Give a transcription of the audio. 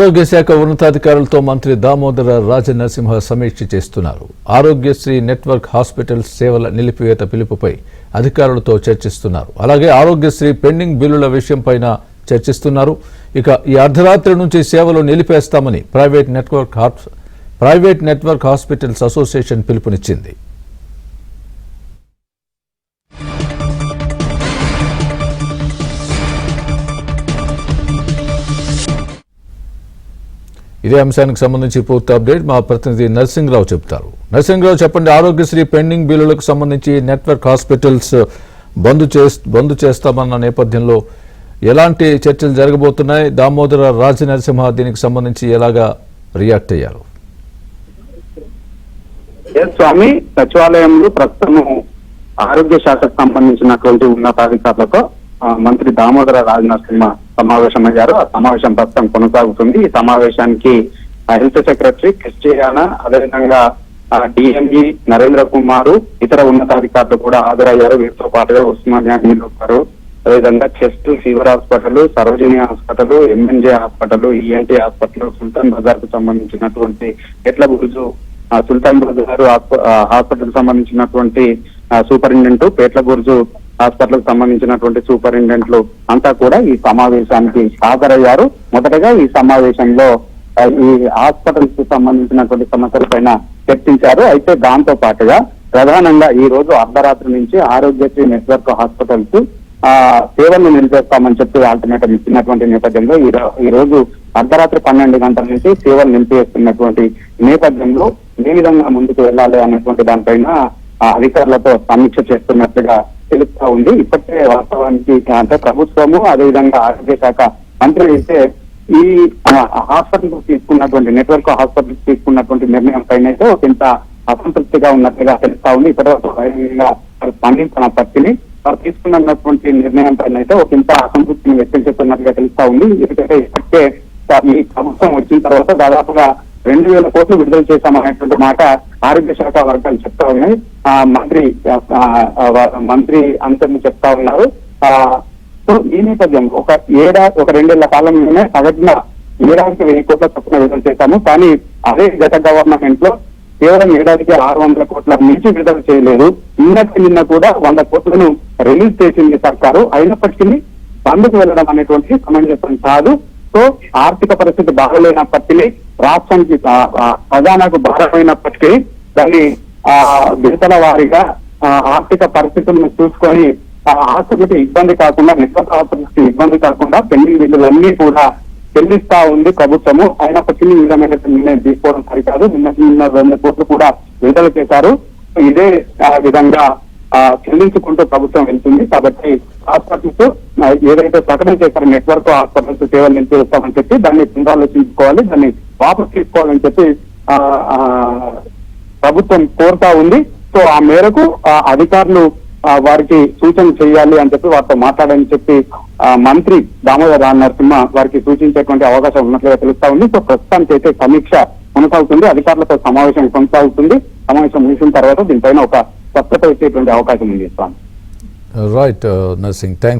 ఆరోగ్య శాఖ ఉన్నతాధికారులతో మంత్రి దామోదర రాజనరసింహ సమీక్ష చేస్తున్నారు. ఆరోగ్యశ్రీ నెట్వర్క్ హాస్పిటల్ సేవల నిలిపివేత పిలుపుపై అధికారులతో చర్చిస్తున్నారు. అలాగే ఆరోగ్యశ్రీ పెండింగ్ బిల్లుల విషయంపైన చర్చిస్తున్నారు. ఇక ఈ అర్ధరాత్రి నుంచి సేవలు నిలిపేస్తామని ప్రైవేట్ నెట్వర్క్ హాస్పిటల్స్ అసోసియేషన్ పిలుపునిచ్చింది. ఇదే అంశానికి సంబంధించి పూర్తి అప్డేట్ మా ప్రతినిధి నరసింహరావు చెప్తారు. నరసింహరావు, చెప్పండి. ఆరోగ్యశ్రీ పెండింగ్ బిల్లులకు సంబంధించి నెట్వర్క్ హాస్పిటల్స్ బంద్ చేస్తామన్న నేపథ్యంలో ఎలాంటి చర్చలు జరగబోతున్నాయి? దామోదర రాజనరసింహ దీనికి సంబంధించి ఎలాగా రియాక్ట్ అయ్యారు? స్వామి, సచివాలయంలో ప్రస్తుతం ఆరోగ్య శాఖకు సంబంధించినటువంటి ఉన్నతాధికారులతో మంత్రి దామోదర రాజనరసింహ సమావేశమయ్యారు. ఆ సమావేశం ప్రస్తుతం కొనసాగుతుంది. ఈ సమావేశానికి హెల్త్ సెక్రటరీ క్రిస్టియానా, అదేవిధంగా డిఎంఈ నరేంద్ర కుమార్, ఇతర ఉన్నతాధికారులు కూడా హాజరయ్యారు. వీరితో పాటుగా ఉస్మానియా గారు, అదేవిధంగా chest fever hospital, Sarojini hospital, MNJ hospital, ENT hospital, Sultan Bazar కు సంబంధించినటువంటి ఎట్ల గురుజు సుల్తాన్ బజార్ హాస్పిటల్ సంబంధించినటువంటి సూపరింటెండెంట్, పేట్ల గురుజు హాస్పిటల్ సంబంధించినటువంటి సూపరింటెండెంట్లు అంతా కూడా ఈ సమావేశానికి హాజరయ్యారు. మొదటగా ఈ సమావేశంలో ఈ హాస్పిటల్స్ కు సంబంధించినటువంటి సమస్యలపైన చర్చించారు. అయితే దాంతో పాటుగా ప్రధానంగా ఈ రోజు అర్ధరాత్రి నుంచి ఆరోగ్యశ్రీ నెట్వర్క్ హాస్పిటల్స్ సేవలను నిలిపేస్తామని చెప్పి ఆల్టర్నేటివ్ ఇచ్చినటువంటి నేపథ్యంలో ఈ రోజు అర్ధరాత్రి 12 గంటల నుంచి సేవలు నిలిపివేస్తున్నటువంటి నేపథ్యంలో ఏ విధంగా ముందుకు వెళ్ళాలి అన్నటువంటి దానిపైన అధికారులతో సమీక్ష చేస్తున్నట్లుగా తెలుస్తా ఉంది. ఇప్పటికే వాస్తవానికి అంటే ప్రభుత్వము, అదేవిధంగా ఆరోగ్య శాఖ మంత్రి అయితే ఈ హాస్పిటల్ తీసుకున్నటువంటి నెట్వర్క్ హాస్పిటల్ తీసుకున్నటువంటి నిర్ణయం పైన అయితే ఒక ఇంత అసంతృప్తిగా ఉన్నట్లుగా తెలుస్తా ఉంది. ఇప్పటివరకు స్పందించినప్పటికీ వారు తీసుకున్నటువంటి నిర్ణయం పైన అయితే ఒక ఇంత అసంతృప్తిని వ్యక్తం చేస్తున్నట్లుగా తెలుస్తా ఉంది. ఎందుకంటే ఇప్పటికే ఈ ప్రభుత్వం వచ్చిన తర్వాత దాదాపుగా 2,000 కోట్లు విడుదల చేశామనేటువంటి మాట ఆరోగ్య శాఖ వర్గాలు చెప్తా ఉన్నాయి. మంత్రి అంతర్ని చెప్తా ఉన్నారు. ఈ నేపథ్యంలో ఒక 2 ఏళ్ల కాలంలోనే సగటున ఏడాదికి 1000 కోట్ల చొప్పున విడుదల చేశాము. కానీ అదే గత గవర్నమెంట్ లో కేవలం ఏడాదికి 600 కోట్ల మించి విడుదల చేయలేదు. నిన్న కూడా 100 కోట్లను రిలీజ్ చేసింది సర్కారు. అయినప్పటికీ బంద్కు వెళ్ళడం అనేటువంటి సమంజసం కాదు. సో ఆర్థిక పరిస్థితి బాగలేనప్పటికీ, రాష్ట్రానికి ఖజానాకు భారమైనప్పటికీ దాన్ని విడతల వారీగా ఆర్థిక పరిస్థితులను చూసుకొని హాస్పిటల్కి ఇబ్బంది కాకుండా, నెట్వర్క్ హాస్పిటల్కి ఇబ్బంది కాకుండా పెండింగ్ బిల్లులన్నీ కూడా చెల్లిస్తా ఉంది ప్రభుత్వము. అయినప్పటికీ ఈ విధమైన నిర్ణయం తీసుకోవడం సరికాదు. నిన్న 2 కోట్లు కూడా విడుదల చేశారు. ఇదే విధంగా చెల్లించుకుంటూ ప్రభుత్వం వెళ్తుంది. కాబట్టి హాస్పిటల్స్ ఏదైతే ప్రకటన చేశారో నెట్వర్క్ హాస్పిటల్స్ సేవలు నిలిపివేస్తామని చెప్పి దాన్ని పునరాలోచించుకోవాలి, దాన్ని వాపసు తీసుకోవాలని చెప్పి ప్రభుత్వం కోరుతా ఉంది. సో ఆ మేరకు అధికారులు వారికి సూచన చేయాలి అని చెప్పి వారితో మాట్లాడని చెప్పి మంత్రి దామోదర రాజనరసింహ వారికి సూచించేటువంటి అవకాశం ఉన్నట్లుగా తెలుస్తా ఉంది. సో ప్రస్తుతానికి అయితే సమీక్ష కొనసాగుతుంది, అధికారులతో సమావేశం కొనసాగుతుంది. సమావేశం ముగిసిన తర్వాత దీనిపైన ఒక స్పష్టత వచ్చేటువంటి అవకాశం ఉంది. Right nursing, thanks.